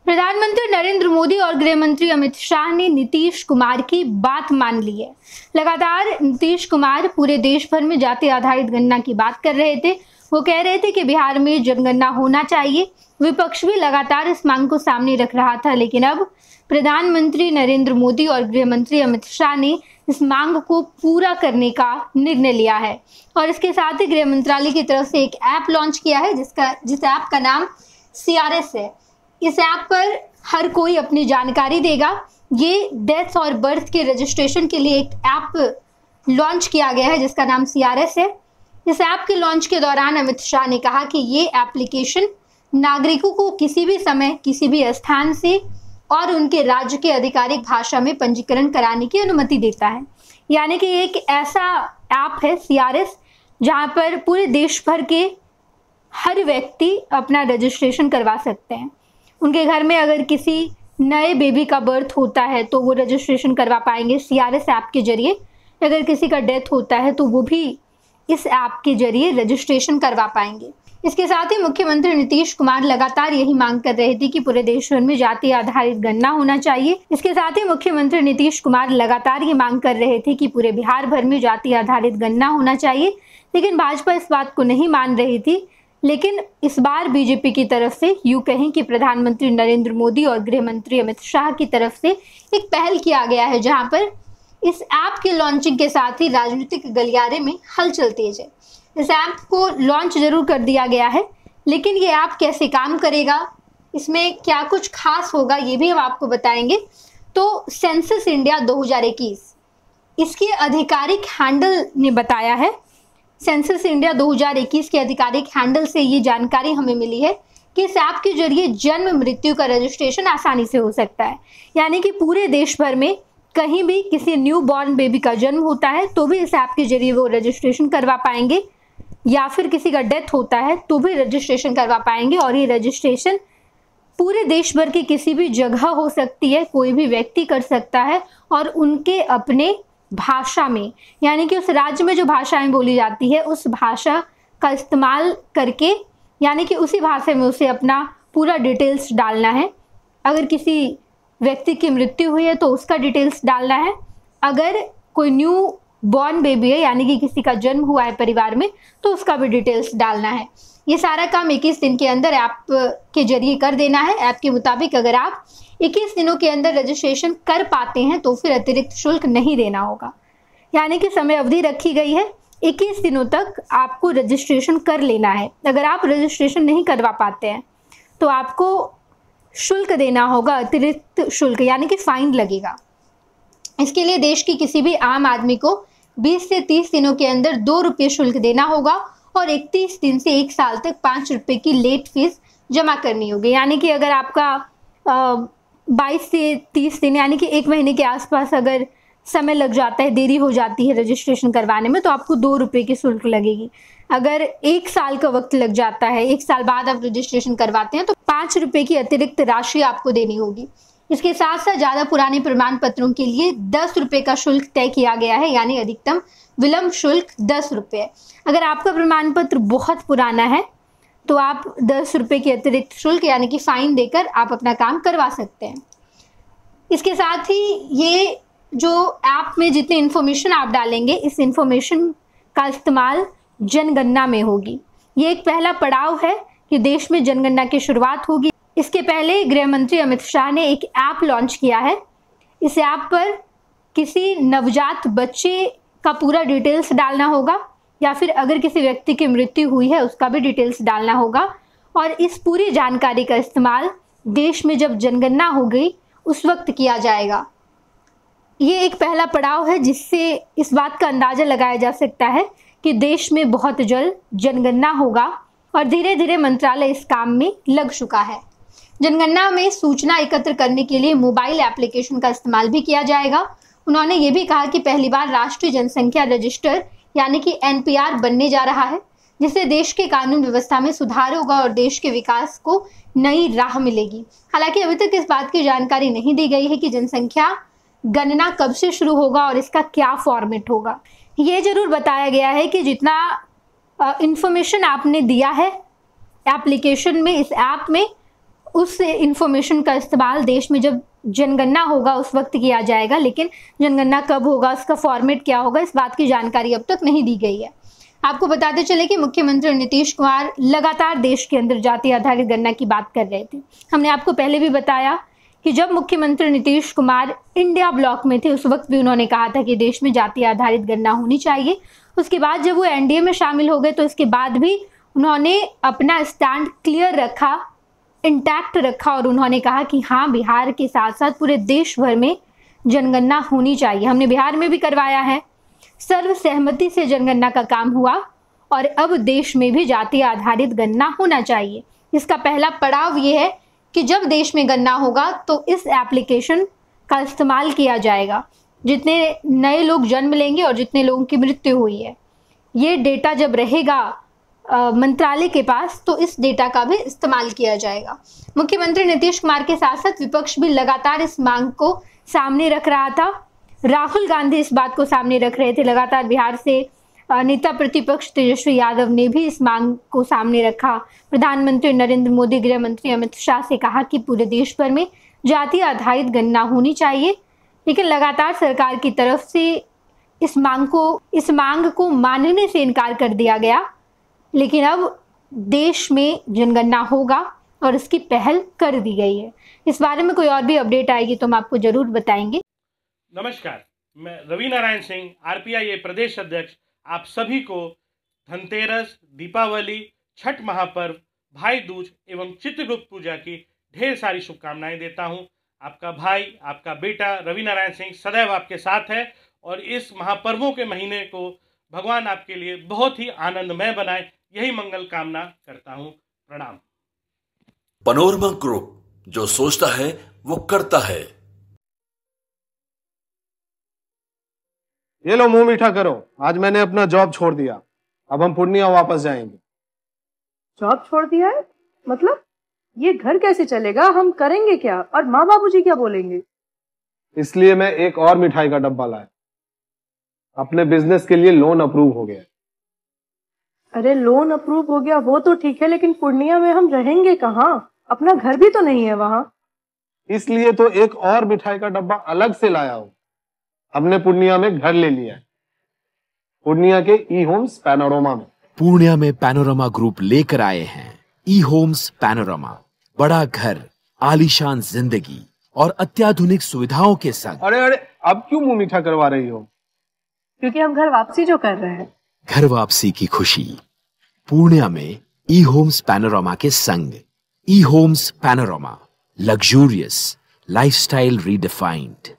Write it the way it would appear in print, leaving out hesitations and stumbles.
प्रधानमंत्री नरेंद्र मोदी और गृह मंत्री अमित शाह ने नीतीश कुमार की बात मान ली है। लगातार नीतीश कुमार पूरे देश भर में जाति आधारित गणना की बात कर रहे थे। वो कह रहे थे कि बिहार में जनगणना होना चाहिए। विपक्ष भी लगातार इस मांग को सामने रख रहा था, लेकिन अब प्रधानमंत्री नरेंद्र मोदी और गृह मंत्री अमित शाह ने इस मांग को पूरा करने का निर्णय लिया है और इसके साथ ही गृह मंत्रालय की तरफ से एक ऐप लॉन्च किया है जिस ऐप का नाम CRS है। इस ऐप पर हर कोई अपनी जानकारी देगा। ये डेथ और बर्थ के रजिस्ट्रेशन के लिए एक ऐप लॉन्च किया गया है जिसका नाम CRS है। इस ऐप के लॉन्च के दौरान अमित शाह ने कहा कि ये एप्लीकेशन नागरिकों को किसी भी समय किसी भी स्थान से और उनके राज्य के आधिकारिक भाषा में पंजीकरण कराने की अनुमति देता है। यानी कि एक ऐसा ऐप है CRS जहां पर पूरे देश भर के हर व्यक्ति अपना रजिस्ट्रेशन करवा सकते हैं। उनके घर में अगर किसी नए बेबी का बर्थ होता है तो वो रजिस्ट्रेशन करवा पाएंगे CRS ऐप के जरिए। अगर किसी का डेथ होता है तो वो भी इस ऐप के जरिए रजिस्ट्रेशन करवा पाएंगे। इसके साथ ही मुख्यमंत्री नीतीश कुमार लगातार यही मांग कर रहे थे कि पूरे देश भर में जाति आधारित गणना होना चाहिए। इसके साथ ही मुख्यमंत्री नीतीश कुमार लगातार ये मांग कर रहे थे कि पूरे बिहार भर में जाति आधारित गणना होना चाहिए, लेकिन भाजपा इस बात को नहीं मान रही थी। लेकिन इस बार बीजेपी की तरफ से यूं कहें कि प्रधानमंत्री नरेंद्र मोदी और गृह मंत्री अमित शाह की तरफ से एक पहल किया गया है, जहां पर इस ऐप के लॉन्चिंग के साथ ही राजनीतिक गलियारे में हलचल तेज है। इस ऐप को लॉन्च जरूर कर दिया गया है, लेकिन ये ऐप कैसे काम करेगा, इसमें क्या कुछ खास होगा, ये भी हम आपको बताएंगे। तो सेंसस इंडिया 2021 इसके आधिकारिक हैंडल ने बताया है। सेंसस इंडिया 2021 के आधिकारिक हैंडल से ये जानकारी हमें मिली है कि इस ऐप के जरिए जन्म मृत्यु का रजिस्ट्रेशन आसानी से हो सकता है। यानी कि पूरे देश भर में कहीं भी किसी न्यू बॉर्न बेबी का जन्म होता है तो भी इस ऐप के जरिए वो रजिस्ट्रेशन करवा पाएंगे, या फिर किसी का डेथ होता है तो भी रजिस्ट्रेशन करवा पाएंगे। और ये रजिस्ट्रेशन पूरे देश भर की किसी भी जगह हो सकती है, कोई भी व्यक्ति कर सकता है और उनके अपने भाषा में, यानी कि उस राज्य में जो भाषाएं बोली जाती है उस भाषा का इस्तेमाल करके, यानी कि उसी भाषा में उसे अपना पूरा डिटेल्स डालना है। अगर किसी व्यक्ति की मृत्यु हुई है तो उसका डिटेल्स डालना है। अगर कोई न्यू बॉर्न बेबी है, यानी कि किसी का जन्म हुआ है परिवार में, तो उसका भी डिटेल्स डालना है। ये सारा काम 21 दिन के अंदर ऐप के जरिए कर देना है। ऐप के मुताबिक अगर आप 21 दिनों के अंदर रजिस्ट्रेशन कर पाते हैं तो फिर अतिरिक्त शुल्क नहीं देना होगा। यानी कि समय अवधि रखी गई है, 21 दिनों तक आपको रजिस्ट्रेशन कर लेना है। अगर आप रजिस्ट्रेशन नहीं करवा पाते हैं तो आपको शुल्क देना होगा, अतिरिक्त शुल्क, यानी कि फाइन लगेगा। इसके लिए देश की किसी भी आम आदमी को 20 से 30 दिनों के अंदर 2 रुपये शुल्क देना होगा और 31 दिन से 1 साल तक 5 रुपये की लेट फीस जमा करनी होगी। यानी कि अगर आपका 22 से 30 दिन, यानी कि 1 महीने के आसपास अगर समय लग जाता है, देरी हो जाती है रजिस्ट्रेशन करवाने में, तो आपको 2 रुपये की शुल्क लगेगी। अगर 1 साल का वक्त लग जाता है, 1 साल बाद आप रजिस्ट्रेशन करवाते हैं, तो 5 रुपये की अतिरिक्त राशि आपको देनी होगी। इसके साथ साथ ज़्यादा पुराने प्रमाण पत्रों के लिए 10 रुपये का शुल्क तय किया गया है, यानी अधिकतम विलम्ब शुल्क 10 रुपये। अगर आपका प्रमाण पत्र बहुत पुराना है तो आप 10 रुपये की अतिरिक्त शुल्क, यानी कि फाइन देकर आप अपना काम करवा सकते हैं। इसके साथ ही ये जो ऐप में जितनी इन्फॉर्मेशन आप डालेंगे, इस इन्फॉर्मेशन का इस्तेमाल जनगणना में होगी। ये एक पहला पड़ाव है कि देश में जनगणना की शुरुआत होगी। इसके पहले गृह मंत्री अमित शाह ने एक ऐप लॉन्च किया है। इस ऐप पर किसी नवजात बच्चे का पूरा डिटेल्स डालना होगा, या फिर अगर किसी व्यक्ति की मृत्यु हुई है उसका भी डिटेल्स डालना होगा। और इस पूरी जानकारी का इस्तेमाल देश में जब जनगणना हो गई उस वक्त किया जाएगा। ये एक पहला पड़ाव है जिससे इस बात का अंदाज़ा लगाया जा सकता है कि देश में बहुत जल्द जनगणना होगा और धीरे धीरे मंत्रालय इस काम में लग चुका है। जनगणना में सूचना एकत्र करने के लिए मोबाइल एप्लीकेशन का इस्तेमाल भी किया जाएगा। उन्होंने ये भी कहा कि पहली बार राष्ट्रीय जनसंख्या रजिस्टर, यानी कि NPR बनने जा रहा है, जिससे देश के कानून व्यवस्था में सुधार होगा और देश के विकास को नई राह मिलेगी। हालांकि अभी तक इस बात की जानकारी नहीं दी गई है कि जनसंख्या गणना कब से शुरू होगा और इसका क्या फॉर्मेट होगा। ये जरूर बताया गया है कि जितना इंफॉर्मेशन आपने दिया है एप्लीकेशन में, इस ऐप में, उस इंफॉर्मेशन का इस्तेमाल देश में जब जनगणना होगा उस वक्त किया जाएगा, लेकिन जनगणना कब होगा, उसका फॉर्मेट क्या होगा, इस बात की जानकारी अब तक नहीं दी गई है। आपको बताते चले कि मुख्यमंत्री नीतीश कुमार लगातार देश के अंदर जाति आधारित गणना की बात कर रहे थे। हमने आपको पहले भी बताया कि जब मुख्यमंत्री नीतीश कुमार इंडिया ब्लॉक में थे उस वक्त भी उन्होंने कहा था कि देश में जाति आधारित गणना होनी चाहिए। उसके बाद जब वो एनडीए में शामिल हो गए तो इसके बाद भी उन्होंने अपना स्टैंड क्लियर रखा, इंटैक्ट रखा और उन्होंने कहा कि हाँ, बिहार के साथ साथ पूरे देश भर में जनगणना होनी चाहिए। हमने बिहार में भी करवाया है, सर्वसहमति से जनगणना का काम हुआ और अब देश में भी जाति आधारित गणना होना चाहिए। इसका पहला पड़ाव ये है कि जब देश में गणना होगा तो इस एप्लीकेशन का इस्तेमाल किया जाएगा। जितने नए लोग जन्म लेंगे और जितने लोगों की मृत्यु हुई है, ये डेटा जब रहेगा मंत्रालय के पास तो इस डेटा का भी इस्तेमाल किया जाएगा। मुख्यमंत्री नीतीश कुमार के साथ साथ विपक्ष भी लगातार इस मांग को सामने रख रहा था। राहुल गांधी इस बात को सामने रख रहे थे लगातार। बिहार से नेता प्रतिपक्ष तेजस्वी यादव ने भी इस मांग को सामने रखा। प्रधानमंत्री नरेंद्र मोदी, गृह मंत्री अमित शाह से कहा कि पूरे देश भर में जाति आधारित गणना होनी चाहिए, लेकिन लगातार सरकार की तरफ से इस मांग को मानने से इनकार कर दिया गया। लेकिन अब देश में जनगणना होगा और इसकी पहल कर दी गई है। इस बारे में कोई और भी अपडेट आएगी तो हम आपको जरूर बताएंगे। नमस्कार, मैं रवि नारायण सिंह, आरपीआई प्रदेश अध्यक्ष, आप सभी को धनतेरस, दीपावली, छठ महापर्व, भाई दूज एवं चित्रगुप्त पूजा की ढेर सारी शुभकामनाएं देता हूं। आपका भाई, आपका बेटा रवि नारायण सिंह सदैव आपके साथ है और इस महापर्वों के महीने को भगवान आपके लिए बहुत ही आनंदमय बनाए, यही मंगल कामना करता हूं। प्रणाम। पैनोरमा ग्रुप, जो सोचता है वो करता है। ये लो, मुंह मीठा करो। आज मैंने अपना जॉब छोड़ दिया, अब हम पूर्णिया वापस जाएंगे। जॉब छोड़ दिया है? मतलब ये घर कैसे चलेगा? हम करेंगे क्या और माँ बाबूजी क्या बोलेंगे? इसलिए मैं एक और मिठाई का डब्बा लाया। अपने बिजनेस के लिए लोन अप्रूव हो गया। अरे लोन अप्रूव हो गया वो तो ठीक है, लेकिन पूर्णिया में हम रहेंगे कहाँ? अपना घर भी तो नहीं है वहाँ। इसलिए तो एक और मिठाई का डब्बा अलग से लाया हूँ। हमने पूर्णिया में घर ले लिया है, पूर्णिया के ई होम्स पैनोरमा में। पूर्णिया में पैनोरमा ग्रुप लेकर आए हैं ई होम्स पैनोरमा। बड़ा घर, आलीशान जिंदगी और अत्याधुनिक सुविधाओं के संग। अरे अब क्यों मुंह मीठा करवा रही हो? क्योंकि हम घर वापसी जो कर रहे हैं। घर वापसी की खुशी पूर्णिया में ई होम्स पैनोरमा के संग। ई homes panorama, luxurious lifestyle redefined.